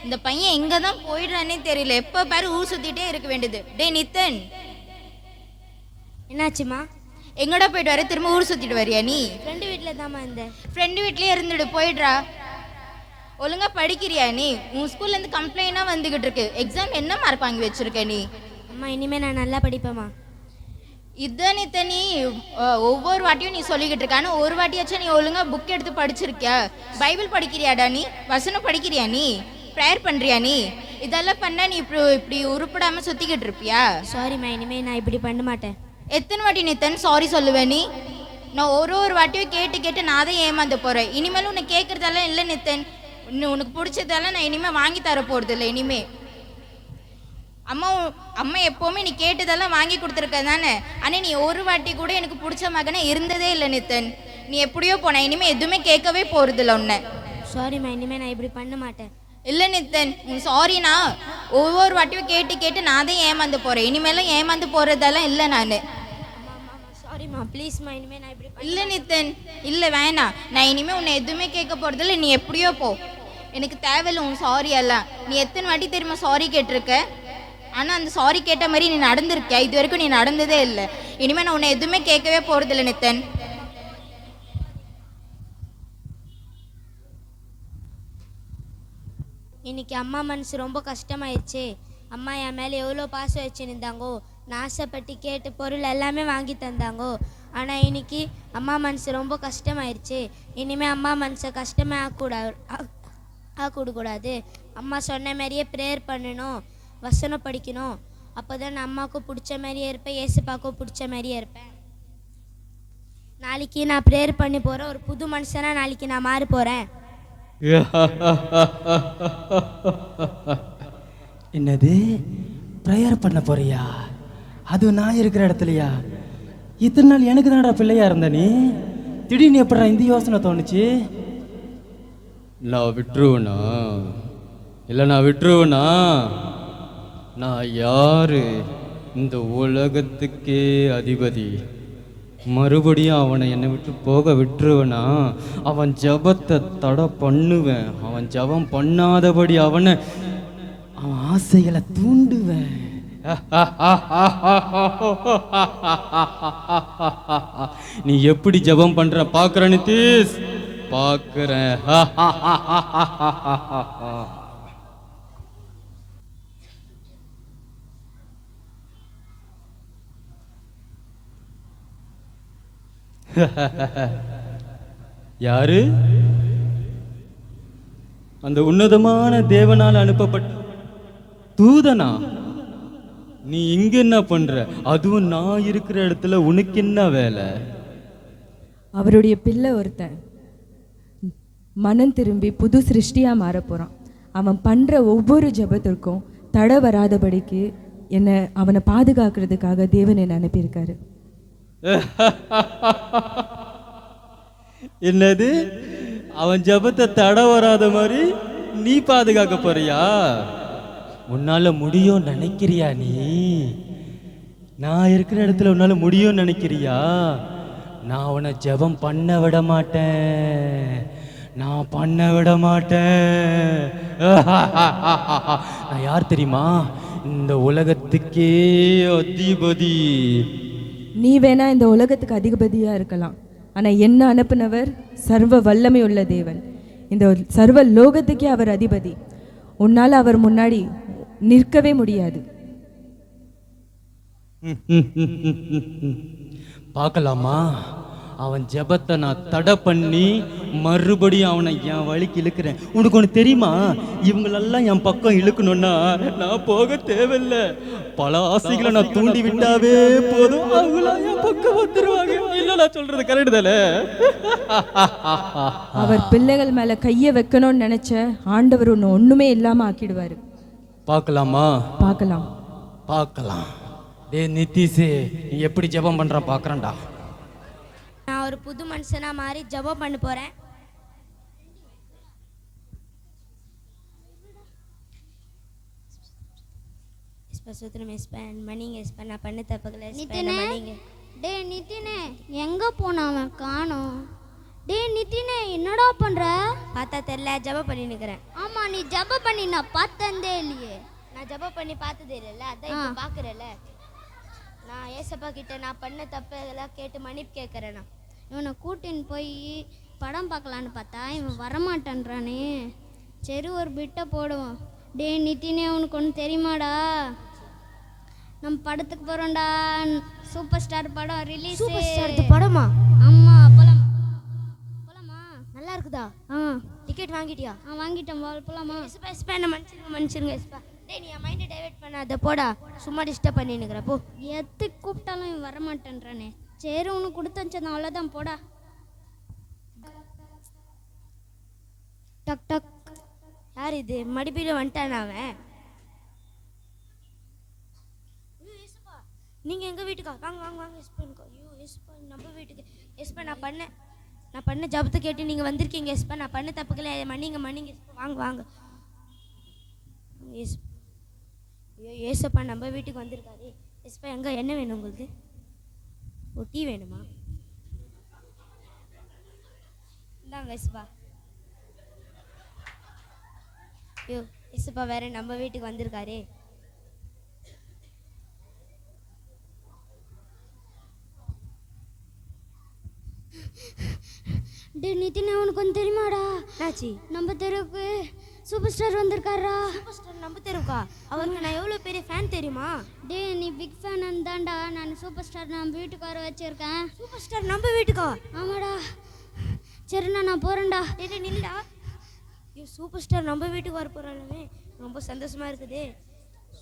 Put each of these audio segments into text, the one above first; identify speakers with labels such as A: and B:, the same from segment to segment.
A: இந்த பையன் எங்கே தான் போயிடுறானே தெரியல, எப்போ பாரு ஊர் சுற்றிட்டே இருக்க வேண்டியது. டே நித்தன்,
B: என்னாச்சுமா?
A: எங்கடா போயிட்டு வர? திரும்ப ஊர் சுற்றிட்டு வரியா நீ?
B: ஃப்ரெண்டு வீட்டில் தாம்மா இருந்தேன்.
A: ஃப்ரெண்டு வீட்லேயே இருந்துடு, போயிடுறா. ஒழுங்காக படிக்கிறியா நீ? உன் ஸ்கூல்லேருந்து கம்ப்ளைண்டாக வந்துக்கிட்டு இருக்கு. எக்ஸாம் என்ன மார்க் வாங்கி வச்சுருக்க நீ?
B: அம்மா இனிமேல் நான் நல்லா படிப்பேம்மா.
A: இதுதான் நித்தன், நீ ஒவ்வொரு வாட்டியும் நீ சொல்லிக்கிட்டு இருக்க. ஆனால் ஒரு வாட்டியாச்சும் நீ ஒழுங்காக புக் எடுத்து படிச்சிருக்கியா? பைபிள் படிக்கிறியாடா நீ? வசனம் படிக்கிறியா நீ? ப்ரேயர் பண்ணுறியா நீ? இதெல்லாம் பண்ணால் நீ இப்படி உருப்படாமல் சுற்றிக்கிட்டு இருப்பியா?
B: சாரிம்மா, இனிமேல் நான் இப்படி பண்ண மாட்டேன்.
A: எத்தனை வாட்டி நித்தன் சாரி சொல்லுவேன் நீ? நான் ஒரு வாட்டியும் கேட்டு கேட்டு நான் தான் ஏமாந்து போகிறேன். இனிமேல் உன்னை கேட்குறதெல்லாம் இல்லை நித்தன். உனக்கு பிடிச்சதெல்லாம் நான் இனிமேல் வாங்கி தர போகிறது இல்லை. இனிமேல் அம்மா எப்போவுமே நீ கேட்டதெல்லாம் வாங்கி கொடுத்துருக்க தானே. ஆனால் நீ ஒரு வாட்டி கூட எனக்கு பிடிச்ச மகனே இருந்ததே இல்லை நித்தன். நீ எப்படியோ போன, இனிமேல் எதுவுமே கேட்கவே போகிறதில்ல உன்னை.
B: சாரிம்மா, இனிமேல் நான் இப்படி பண்ண மாட்டேன்.
A: இல்லை நித்தன், சாரிண்ணா. ஒவ்வொரு வாட்டியும் கேட்டு கேட்டு நான் தான் ஏமாந்து போகிறேன். இனிமேலும் ஏமாந்து போகிறதெல்லாம் இல்லை நான்.
B: சாரிம்மா, ப்ளீஸ்மா, இனிமேல் நான் இப்படி
A: இல்லை நித்தன், இல்லை வேணாம். நான் இனிமேல் உன்னை எதுவுமே கேட்க போகிறதில்ல. நீ எப்படியோ போ, எனக்கு தேவையில்லை உன் சாரி எல்லாம். நீ எத்தனை வாட்டி தெரியுமா சாரி கேட்டிருக்க? ஆனால் அந்த சாரி கேட்ட மாதிரி நீ நடந்திருக்கியா? இது வரைக்கும் நீ நடந்ததே இல்லை. இனிமேல் நான் உன்னை எதுவுமே கேட்கவே போகிறதில்ல நித்தன்.
B: இன்னைக்கு அம்மா மனசு ரொம்ப கஷ்டமாயிடுச்சு. அம்மா என் மேலே எவ்வளோ பாசம் வச்சுருந்தாங்கோ, நான் ஆசைப்பட்டு கேட்டு பொருள் எல்லாமே வாங்கி தந்தாங்கோ. ஆனால் இன்னைக்கு அம்மா மனசு ரொம்ப கஷ்டமாயிடுச்சு. இனிமேல் அம்மா மனசை கஷ்டமே ஆக்கூடாது. அம்மா சொன்ன மாதிரியே ப்ரேயர் பண்ணணும், வசனம் படிக்கணும். அப்போ தான் நான் அம்மாவுக்கும் பிடிச்ச மாதிரியே இருப்பேன், ஏசுப்பாக்கும் பிடிச்ச மாதிரியே இருப்பேன். நாளைக்கு நான் ப்ரேயர் பண்ணி போகிறேன். ஒரு புது மனுஷனாக நாளைக்கு நான் மாறி போகிறேன்.
C: என்னது, ப்ரேயர் பண்ண போறியா? அது நான் இருக்கிற இடத்துலையா? இத்தனை நாள் எனக்கு தானடா பிள்ளையா இருந்த நீ. திடீர்னு எப்படா இந்த யோசனை தோணுச்சு?
D: நான் விட்டுருவேனா? இல்லை நான் விட்டுருவேனா? நான் யாரு? இந்த உலகத்துக்கே அதிபதி. மறுபடியும் அவனை என்னை விட்டு போக விட்டுருவேனா? அவன் ஜபத்தை தடை பண்ணுவேன். அவன் ஜபம் பண்ணாதபடி அவன்
C: ஆசைகளை தூண்டுவேன்.
D: நீ எப்படி ஜபம் பண்ற பாக்குற நிதீஷ், பாக்குறேன். யாரு? அந்த உன்னதமான தேவனால் அனுப்பப்பட்ட தூதனா? நீ இங்க என்ன பண்ற? அதுவும் நான் இருக்கிற இடத்துல உனக்கு என்ன வேலை?
E: அவருடைய பிள்ளை ஒருத்தன் மனம் திரும்பி புது சிருஷ்டியா மாற போறான். அவன் பண்ற ஒவ்வொரு ஜெபத்திற்கும் தடை வராதபடிக்கு அவனை பாதுகாக்கிறதுக்காக தேவன் என்னை அனுப்பியிருக்காரு.
D: என்னது? அவன் ஜபத்தை தடை வராத மாதிரி நீ பாதுகாக்க போறியா? உன்னால முடியும் நினைக்கிறியா? நீ நான் இருக்கிற இடத்துல உன்னால முடியும் நினைக்கிறியா? நான் உன்னை ஜபம் பண்ண விட மாட்டேன். நான் பண்ண விட மாட்டேன். நான் யார் தெரியுமா? இந்த உலகத்துக்கே அதிபதி.
E: நீ வேணா இந்த உலகத்துக்கு அதிபதியா இருக்கலாம், ஆனா என்ன அனுப்பினவர் சர்வ வல்லமை உள்ள தேவன். இந்த சர்வ லோகத்துக்கே அவர் அதிபதி. உன்னால அவர் முன்னாடி நிற்கவே முடியாது.
D: பார்க்கலாமா? அவன் ஜெபத்தை நான் தடை பண்ணி மறுபடியும் அவனை என் வழிக்கு இழுக்கிறேன். உனக்கு ஒன்று தெரியுமா? இவங்களெல்லாம் என் பக்கம் இழுக்கணும்னா நான் போக தேவையில்லை. பல ஆசைகளை நான் தூண்டி விட்டாவே போதும், அவங்களாம் என் பக்கம் வந்துருவாங்க. இல்லை, நான் சொல்றது கரெக்ட் தானே?
E: அவர் பிள்ளைகள் மேல கையை வைக்கணும்னு நினைச்ச ஆண்டவர் ஒண்ணுமே இல்லாம ஆக்கிடுவாரு.
D: பார்க்கலாமா?
E: பார்க்கலாம்,
D: பார்க்கலாம். டே நிதிஷே, நீ எப்படி ஜெபம் பண்ற பார்க்கறேன்டா.
B: நான் ஒரு புது மனுஷனா மாறி ஜெபம் பண்ண போறேன். நான் பண்ண தப்புகளை
F: டே நிதினே, எங்க போனவன் காணோம்? டே நிதினே, என்னடா பண்ற?
B: பார்த்தா தெரியல, ஜெபம் பண்ணி நிக்கிறேன்.
F: ஆமா, நீ ஜப பண்ணி நான் பார்த்ததே இல்லையே.
B: நான் ஜெபம் பண்ணி பார்த்ததே இல்லைல்ல, அதான் இப்போ பார்க்குறேல்ல. நான் ஏசப்பா கிட்ட நான் பண்ண தப்பு இதெல்லாம் கேட்டு மன்னிப்பு கேட்குறேன். நான்
F: இவனை கூட்டின்னு போய் படம் பார்க்கலான்னு பார்த்தா இவன் வரமாட்டேன்றானே. சரி ஒரு பிட்டை போடுவோம். டே நித்தினே உனக்கு ஒன்று தெரியுமாடா, நம்ம படத்துக்கு போகிறோம்டா. சூப்பர் ஸ்டார் படம் ரிலீஸ்.
B: சூப்பர் ஸ்டார் படமா?
F: ஆமாம், போகலாம். போகலாமா?
B: நல்லா இருக்குதா? டிக்கெட் வாங்கிட்டியா?
F: வாங்கிட்டேன். போகலாமா?
B: எஸ்பா எஸ்பா என்ன மன்னிச்சிருங்க எஸ்பா. டேய் நீ என் மைண்டை டைவர்ட் பண்ணாத போடா, சும்மா டிஸ்டர்ப் பண்ணினுக்கிற போ.
F: எத்துக்கு கூப்பிட்டாலும் இவன் வரமாட்டேன்றானே. சரி உனக்கு கொடுத்து வச்சதான், அவ்வளோதான், போடா.
B: டக் டக். யார் இது? மடிப்பில் வந்துட்டானா அவன்? நீங்கள் எங்கள் வீட்டுக்கா? வாங்க வாங்க வாங்க எஸ்பா. ஐயோ எஸ்பா நம்ம வீட்டுக்கு. எஸ்பா நான் பண்ண ஜபத்தை கேட்டு நீங்கள் வந்திருக்கீங்க எஸ்பா. நான் பண்ண தப்புக்களை மன்னிங்க எஸ்பா. வாங்க வாங்க எஸ். ஐயோ ஏசப்பா நம்ம வீட்டுக்கு வந்திருக்காரு. எஸ்பா எங்கே என்ன வேணும் உங்களுக்கு? ஓ டீ வேணுமா? இந்தாங்க எஸ்பா. ஐயோ எஸ்பா வேற நம்ம வீட்டுக்கு வந்திருக்காரு.
F: டே நிதின், உனக்கு ஒன்று தெரியுமாடா?
B: என்னாச்சு?
F: நம்ம தெருவுக்கு சூப்பர் ஸ்டார் வந்திருக்காரா.
B: சூப்பர் ஸ்டார் நம்ம தெருவுக்கா? அவருக்கு நான் எவ்வளோ பெரிய ஃபேன் தெரியுமா?
F: டே நீ பிக் ஃபேன் தான்டா. நான் சூப்பர் ஸ்டார் நம்ம வீட்டுக்கு வர வச்சிருக்கேன்.
B: சூப்பர் ஸ்டார் நம்ம வீட்டுக்கா?
F: ஆமாடா. சரிண்ணா நான் போகிறேன்டா.
B: டேய் நில்லுடா. ஐயோ சூப்பர் ஸ்டார் நம்ம வீட்டுக்கு வர போகிறாங்களே, ரொம்ப சந்தோஷமாக இருக்குது.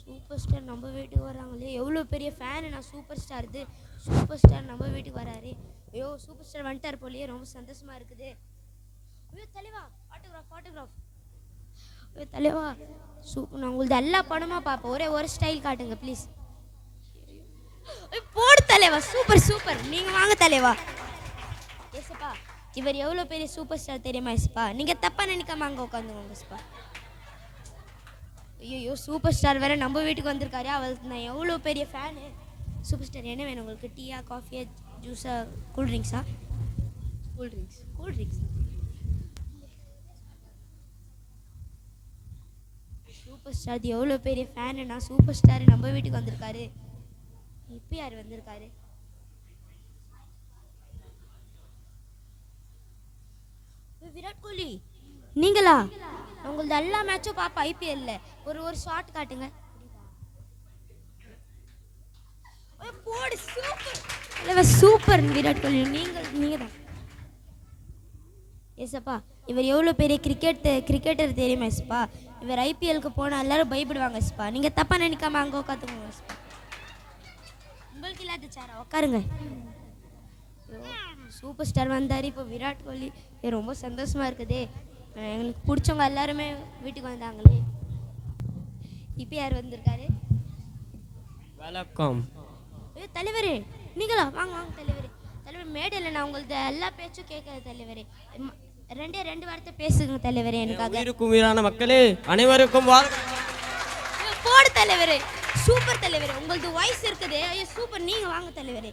B: சூப்பர் ஸ்டார் நம்ம வீட்டுக்கு வராங்களே, எவ்வளோ பெரிய ஃபேனு நான் சூப்பர் ஸ்டார். இது சூப்பர் ஸ்டார் நம்ம வீட்டுக்கு வராரு. ஐயோ சூப்பர் ஸ்டார் வந்துட்டார் போலியே, ரொம்ப சந்தோஷமாக இருக்குது. ஐயோ தலைவா ஆட்டோகிராஃப். ஐயோ தலைவா சூப்பர். நான் உங்களது எல்லா படமாக பார்ப்பேன், ஒரு ஸ்டைல் காட்டுங்க ப்ளீஸ். போடு தலைவா, சூப்பர். நீங்கள் வாங்க தலைவா. ஏசப்பா இவர் எவ்வளோ பெரிய சூப்பர் ஸ்டார் தெரியுமா எஸ்பா? நீங்கள் தப்பாக நினைக்காம அங்கே உட்காந்துக்கோங்க எஸ்பா. ஐயோ சூப்பர் ஸ்டார் வேறு நம்ம வீட்டுக்கு வந்திருக்காரு. அவளுக்கு நான் எவ்வளோ பெரிய ஃபேனு. சூப்பர் ஸ்டார் என்ன வேணும் உங்களுக்கு? டீயா, காஃபியா, ஜூஸா, கூல்ட்ரிங்க்ஸா? கூல்ட்ரிங்க்ஸ். சூப்பர் ஸ்டார் எவ்வளோ பெரிய ஃபேனு. நான் சூப்பர் ஸ்டார் நம்ம வீட்டுக்கு வந்திருக்காரு. இப்போ யார் வந்திருக்காரு? விராட் கோலி நீங்களா? உங்களது எல்லா மேட்சும் பாப்பா ஐபிஎல்ல. ஒரு ஷாட் காட்டுங்க. போடு சூப்பர் விராட் கோலி. நீங்கள் தான் எஸ்ப்பா. இவர் எவ்வளோ பெரிய கிரிக்கெட்டர் தெரியுமா எஸ்ப்பா? இவர் ஐபிஎல்க்கு போனால் எல்லாரும் பயப்படுவாங்க எஸ்ப்பா. நீங்கள் தப்பாக நினைக்காம அங்கே உட்காந்துக்கோங்க எஸ்ப்பா. உங்களுக்கு இல்லாத சாரா உட்காருங்க. சூப்பர் ஸ்டார் வந்தார். இப்போ விராட் கோலி. ரொம்ப சந்தோஷமாக இருக்குதே. எங்களுக்கு பிடிச்சவங்க எல்லாருமே வீட்டுக்கு வந்தாங்களே. இப்போ யார் வந்திருக்காரு?
G: வணக்கம்.
B: தலைவரே நீங்களா? வாங்க தலைவர். மேடையில் நான் உங்களது எல்லா பேச்சும் கேட்குற தலைவரே. ரெண்டு வார்த்தை பேசுங்க தலைவரே எனக்காக.
G: உயிருக்கும் உயிரான மக்களே அனைவருக்கும்
B: போடு தலைவரே. சூப்பர் தலைவரே, உங்களது வாய்ஸ் இருக்குது. ஐயோ சூப்பர். நீங்கள் வாங்க தலைவரே.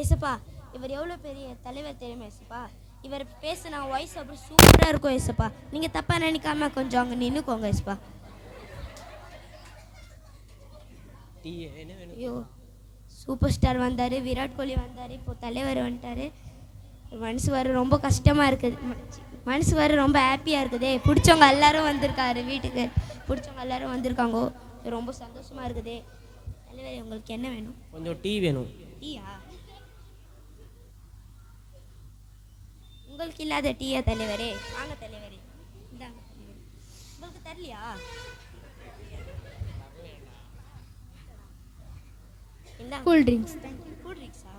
B: ஏசப்பா இவர் எவ்வளோ பெரிய தலைவர் தெரியுமா ஏசப்பா? இவர் பேசினா வாய்ஸ் அப்படி சூப்பராக இருக்கும் ஏசப்பா. நீங்கள் தப்பாக நினைக்காம கொஞ்சம் அங்கே நின்றுக்கோங்க ஏசப்பா. ஐயோ சூப்பர் ஸ்டார் வந்தார், விராட் கோலி வந்தார், இப்போ தலைவர் வந்துட்டார். மனசு வர ரொம்ப கஷ்டமாக இருக்குது. மனசு வர ரொம்ப ஹாப்பியாக இருக்குதே. பிடிச்சவங்க எல்லாரும் வந்திருக்காரு வீட்டுக்கு. பிடிச்சவங்க எல்லாரும் வந்திருக்காங்கோ. ரொம்ப சந்தோஷமாக இருக்குதே. தலைவர் உங்களுக்கு என்ன வேணும்?
G: கொஞ்சம் டீ வேணும்.
B: டீயா? உங்களுக்கு இல்லாத டீயா தலைவரே? வாங்க தலைவரே. இந்தாங்க. உங்களுக்கு தரலையா?
F: Cool drinks.
B: கூல்ட்ரிங்க்ஸா?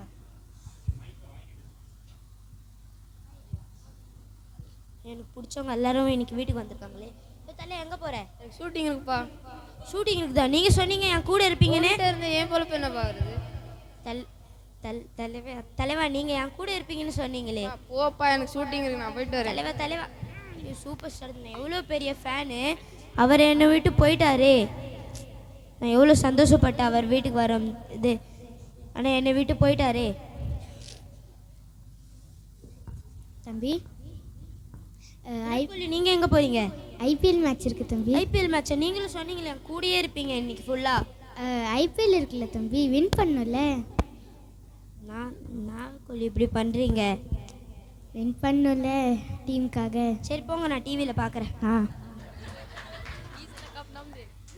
B: எனக்கு பிடிச்சவங்க எல்லாரும் இன்னைக்கு வீட்டுக்கு வந்திருக்காங்களே. இப்போ தலை எங்கே போகிற?
H: ஷூட்டிங் இருக்குப்பா.
B: ஷூட்டிங் இருக்குதா? நீங்கள் சொன்னீங்க என் கூட இருப்பீங்கன்னு.
H: ஏன் பொழப்பு என்ன பாக்குறது?
B: தலைவா நீங்கள் என் கூட இருப்பீங்கன்னு சொன்னீங்களே.
H: போப்பா, எனக்கு ஷூட்டிங் இருக்கு, நான் போயிட்டு வரேன்.
B: தலைவா சூப்பர் ஸ்டார். நான் எவ்வளோ பெரிய ஃபேனு. அவர் என்னை விட்டு போயிட்டாரே. நான் எவ்வளோ சந்தோஷப்பட்டேன் அவர் வீட்டுக்கு வர இது. ஆனால் என்னை விட்டு போயிட்டாரே.
F: தம்பி
B: நீங்கள் எங்கே போகிறீங்க?
F: ஐபிஎல் மேட்ச் இருக்கு தம்பி.
B: ஐபிஎல் மேட்சை நீங்களும் சொன்னீங்களே என் கூடயே இருப்பீங்க இன்னைக்கு ஃபுல்லாக.
F: ஐபிஎல் இருக்குல்ல தம்பி, வின் பண்ணும்ல.
B: நான் இப்படி பண்ணுறீங்க.
F: வின் பண்ணும்ல டீமுக்காக.
B: சரி போங்க, நான் டிவியில் பார்க்குறேன்.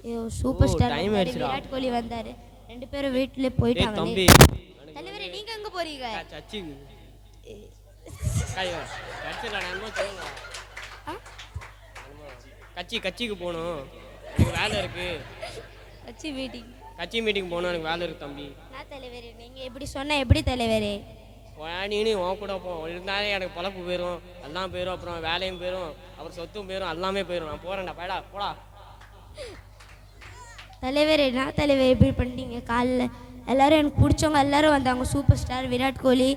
B: ஐயோ
G: ஓ,
B: super star
G: time ஆயிடுச்சுடா.
B: Virat Kohli வந்தார். 2 பேரும் வீட்டில்
G: ஏய்
B: போயிட்டாங்க.
G: தம்பி
B: தலைவரே நீங்கள் எங்கே போகிறீங்க?
G: சச்சி சர்ச்சில் நண்பா சொல்லுங்க. கட்சிக்கு போகணும், எனக்கு வேலை இருக்கு. கட்சி மீட்டிங் போகணும், எனக்கு வேலை இருக்கு தம்பி.
B: நான் தலைவரே, நீங்கள் எப்படி சொன்னால் எப்படி தலைவரே?
G: நீனு உன் கூட போ, இருந்தாலே எனக்கு பொழப்பு போயிடும், எல்லாம் போயிடும், அப்புறம் வேலையும் போயிடும், அப்புறம் சொத்தும் போயிடும், எல்லாமே போயிடும். நான் போகிறேன்டா, பயடா போடா.
B: தலைவரே நான் தலைவர் எப்படி பண்ணிட்டீங்க? காலைல எல்லாரும் எனக்கு பிடிச்சவங்க எல்லாரும் வந்தாங்க. சூப்பர் ஸ்டார் விராட் கோலி,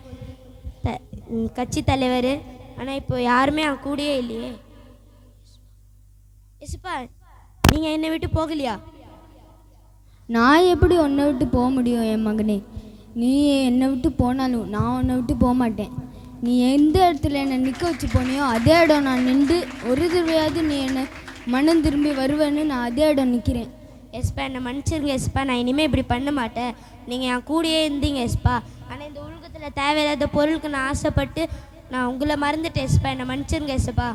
B: கட்சி தலைவர். ஆனால் இப்போ யாருமே அவன் கூடயே இல்லையே. எஸ்ப்பா நீங்கள் என்னை விட்டு போகலையா?
F: நான் எப்படி உன்னை விட்டு போக முடியும் என் மகனே? நீ என்னை விட்டு போனாலும் நான் உன்னை விட்டு போக மாட்டேன். நீ எந்த இடத்துல என்னை நிற்க வச்சு போனியோ அதே இடம் நான் நின்று ஒரு தடவையாவது நீ என்னை மனம் திரும்பி வருவேன்னு நான் அதே இடம் நிற்கிறேன்.
B: எஸ்ப்பா என்னை மன்னிச்சிருங்க எஸ்ப்பா, நான் இனிமேல் இப்படி பண்ண மாட்டேன். நீங்கள் என் கூடயே இருந்தீங்க எஸ்ப்பா. ஆனால் இந்த உலகத்தில் தேவையில்லாத பொருளுக்கு நான் ஆசைப்பட்டு நான் உங்களை மறந்துட்டேன் எஸ்ப்பா, என்னை மன்னிச்சிருங்க எஸ்ப்பா.